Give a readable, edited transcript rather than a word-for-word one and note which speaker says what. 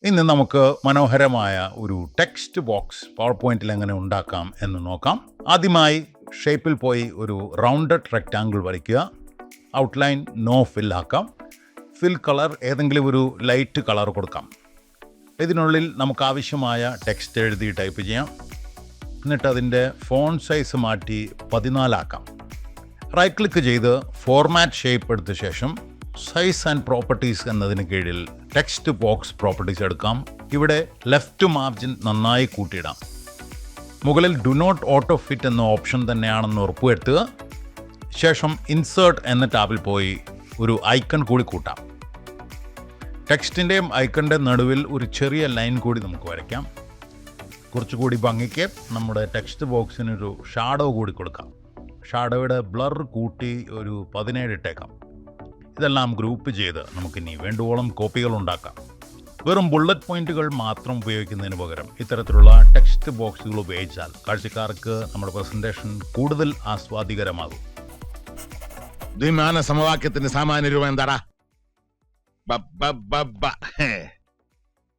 Speaker 1: ഇന്ന് നമുക്ക് മനോഹരമായ ഒരു ടെക്സ്റ്റ് ബോക്സ് പവർ പോയിന്റിൽ എങ്ങനെ ഉണ്ടാക്കാം എന്ന് നോക്കാം. ആദ്യമായി ഷേപ്പിൽ പോയി ഒരു റൗണ്ടഡ് റെക്റ്റാങ്കിൾ വരയ്ക്കുക. ഔട്ട്ലൈൻ നോ ഫിൽ ആക്കാം. ഫിൽ കളർ ഏതെങ്കിലും ഒരു ലൈറ്റ് കളർ കൊടുക്കാം. ഇതിനുള്ളിൽ നമുക്ക് ആവശ്യമായ ടെക്സ്റ്റ് എഴുതി ടൈപ്പ് ചെയ്യാം. എന്നിട്ട് അതിൻ്റെ ഫോണ്ട് സൈസ് മാറ്റി 14 ആക്കാം. റൈറ്റ് ക്ലിക്ക് ചെയ്ത് ഫോർമാറ്റ് ഷേപ്പ് എടുത്ത ശേഷം സൈസ് ആൻഡ് പ്രോപ്പർട്ടീസ് എന്നതിന് കീഴിൽ ടെക്സ്റ്റ് ബോക്സ് പ്രോപ്പർട്ടീസ് എടുക്കാം. ഇവിടെ ലെഫ്റ്റ് മാർജിൻ നന്നായി കൂട്ടിയിടാം. മുകളിൽ ഡു നോട്ട് ഓട്ടോ ഫിറ്റ് എന്ന ഓപ്ഷൻ തന്നെയാണെന്ന് ഉറപ്പുവരുത്തുക. ശേഷം ഇൻസേർട്ട് എന്ന ടാബിൽ പോയി ഒരു ഐക്കൺ കൂടി കൂട്ടാം. ടെക്സ്റ്റിൻ്റെയും ഐക്കണിൻ്റെ നടുവിൽ ഒരു ചെറിയ ലൈൻ കൂടി നമുക്ക് വരയ്ക്കാം. കുറച്ചുകൂടി ഭംഗിക്ക് നമ്മുടെ ടെക്സ്റ്റ് ബോക്സിനൊരു ഷാഡോ കൂടി കൊടുക്കാം. ഷാഡോയുടെ ബ്ലർ കൂട്ടി ഒരു 17 ഇട്ടേക്കാം. ഇതെല്ലാം ഗ്രൂപ്പ് ചെയ്ത് നമുക്കിനി വേണ്ടുവോളം കോപ്പികൾ ഉണ്ടാക്കാം. വെറും ബുള്ളറ്റ് പോയിന്റുകൾ മാത്രം ഉപയോഗിക്കുന്നതിന് പകരം ഇത്തരത്തിലുള്ള ടെക്സ്റ്റ് ബോക്സുകൾ ഉപയോഗിച്ചാൽ കാഴ്ചക്കാർക്ക് നമ്മുടെ പ്രസൻറ്റേഷൻ കൂടുതൽ ആസ്വാദികരമാകും.
Speaker 2: ദ്വിമാന സമവാക്യത്തിന്റെ സാമാന്യ രൂപം എന്താടാ?